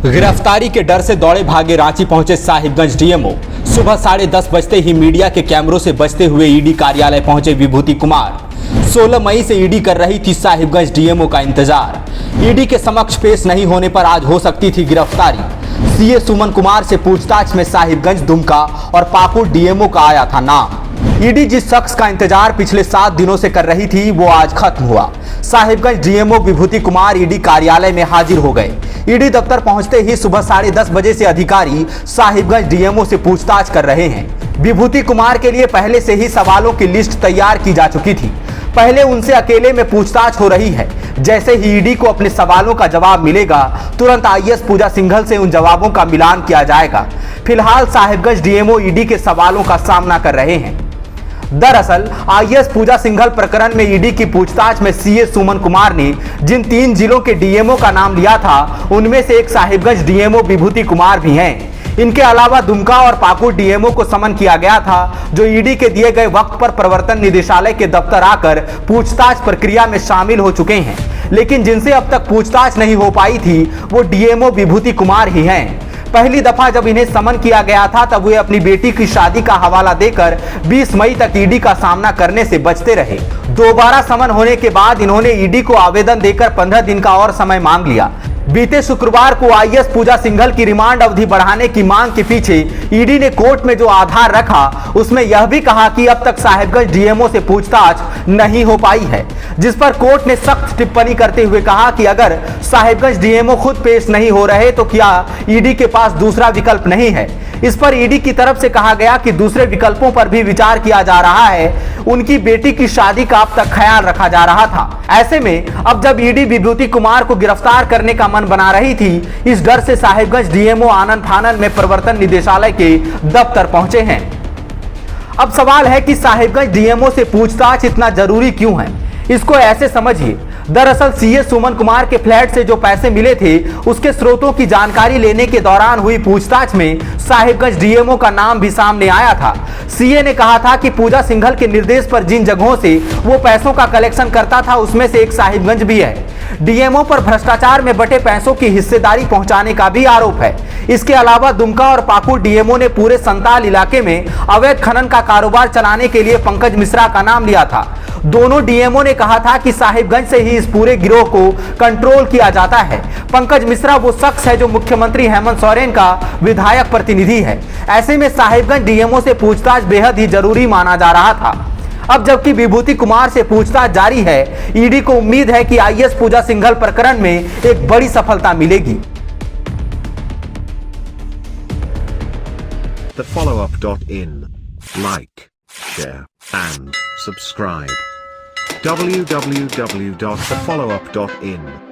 गिरफ्तारी के डर से दौड़े भागे रांची पहुंचे साहिबगंज डीएमओ। सुबह 10:30 बजते ही मीडिया के कैमरों से बचते हुए ईडी कार्यालय पहुंचे विभूति कुमार। 16 मई से ईडी कर रही थी साहिबगंज डीएमओ का इंतजार। ईडी के समक्ष पेश नहीं होने पर आज हो सकती थी गिरफ्तारी। सीए सुमन कुमार से पूछताछ में साहिबगंज, दुमका और पाकुड़ डीएमओ का आया था नाम। ईडी जिस शख्स का इंतजार पिछले 7 दिनों से कर रही थी वो आज खत्म हुआ। साहिबगंज डीएमओ विभूति कुमार ईडी कार्यालय में हाजिर हो गए। ईडी दफ्तर पहुंचते ही सुबह 10:30 बजे से अधिकारी साहिबगंज डीएमओ से पूछताछ कर रहे हैं। विभूति कुमार के लिए पहले से ही सवालों की लिस्ट तैयार की जा चुकी थी। पहले उनसे अकेले में पूछताछ हो रही है। जैसे ही ईडी को अपने सवालों का जवाब मिलेगा, तुरंत आईएएस पूजा सिंघल से उन जवाबों का मिलान किया जाएगा। फिलहाल साहिबगंज डीएमओ ईडी के सवालों का सामना कर रहे हैं। दरअसल आईएएस पूजा सिंघल प्रकरण में ईडी की पूछताछ में सीए सुमन कुमार ने जिन 3 जिलों के डीएमओ का नाम लिया था, उनमें से एक साहिबगंज डीएमओ विभूति कुमार भी हैं। इनके अलावा दुमका और पाकुड़ डीएमओ को समन किया गया था, जो ईडी के दिए गए वक्त पर प्रवर्तन निदेशालय के दफ्तर आकर पूछताछ प्रक्रिया में शामिल हो चुके हैं। लेकिन जिनसे अब तक पूछताछ नहीं हो पाई थी वो डीएमओ विभूति कुमार ही हैं। पहली दफा जब इन्हें समन किया गया था तब वे अपनी बेटी की शादी का हवाला देकर 20 मई तक ईडी का सामना करने से बचते रहे। दोबारा समन होने के बाद इन्होंने ईडी को आवेदन देकर 15 दिन का और समय मांग लिया। बीते शुक्रवार को आईएएस पूजा सिंघल की रिमांड अवधि बढ़ाने की मांग के पीछे ईडी ने कोर्ट में जो आधार रखा, उसमें यह भी कहा कि अब तक साहिबगंज डीएमओ से पूछताछ नहीं हो पाई है, जिस पर कोर्ट ने सख्त टिप्पणी करते हुए कहा कि अगर साहिबगंज डीएमओ खुद पेश नहीं हो रहे तो क्या ईडी के पास दूसरा विकल्प नहीं है। इस पर ईडी की तरफ से कहा गया कि दूसरे विकल्पों पर भी विचार किया जा रहा है। उनकी बेटी की शादी का अब तक ख्याल रखा जा रहा था। ऐसे में अब जब ईडी विभूति कुमार को गिरफ्तार करने का मन बना रही थी, इस डर से साहिबगंज डीएमओ आनन फानन में प्रवर्तन निदेशालय के दफ्तर पहुंचे हैं। अब सवाल है कि साहिबगंज डीएमओ से पूछताछ इतना जरूरी क्यों है। इसको ऐसे समझिए, दरअसल सीए सुमन कुमार के फ्लैट से जो पैसे मिले थे, उसके स्रोतों की जानकारी लेने के दौरान हुई पूछताछ में साहिबगंज डीएमओ का नाम भी सामने आया था। सीए ने कहा था कि पूजा सिंघल के निर्देश पर जिन जगहों से वो पैसों का कलेक्शन करता था, उसमें से एक साहिबगंज भी है। डीएमओ पर भ्रष्टाचार में बटे पैसों की हिस्सेदारी पहुंचाने का भी आरोप है। इसके अलावा दुमका और पाकुड़ डीएमओ ने पूरे संताल इलाके में अवैध खनन का कारोबार चलाने के लिए पंकज मिश्रा का नाम लिया था। दोनों डीएमओ ने कहा था कि साहिबगंज से ही इस पूरे गिरोह को कंट्रोल किया जाता है। पंकज मिश्रा वो शख्स है जो मुख्यमंत्री हेमंत सोरेन का विधायक प्रतिनिधि है। ऐसे में साहिबगंज डीएमओ से पूछताछ बेहद ही जरूरी माना जा रहा था। अब जबकि विभूति कुमार से पूछताछ जारी है, ईडी को उम्मीद है कि आईएएस पूजा सिंघल प्रकरण में एक बड़ी सफलता मिलेगी। thefollowup.in. Like, share, and subscribe. www.thefollowup.in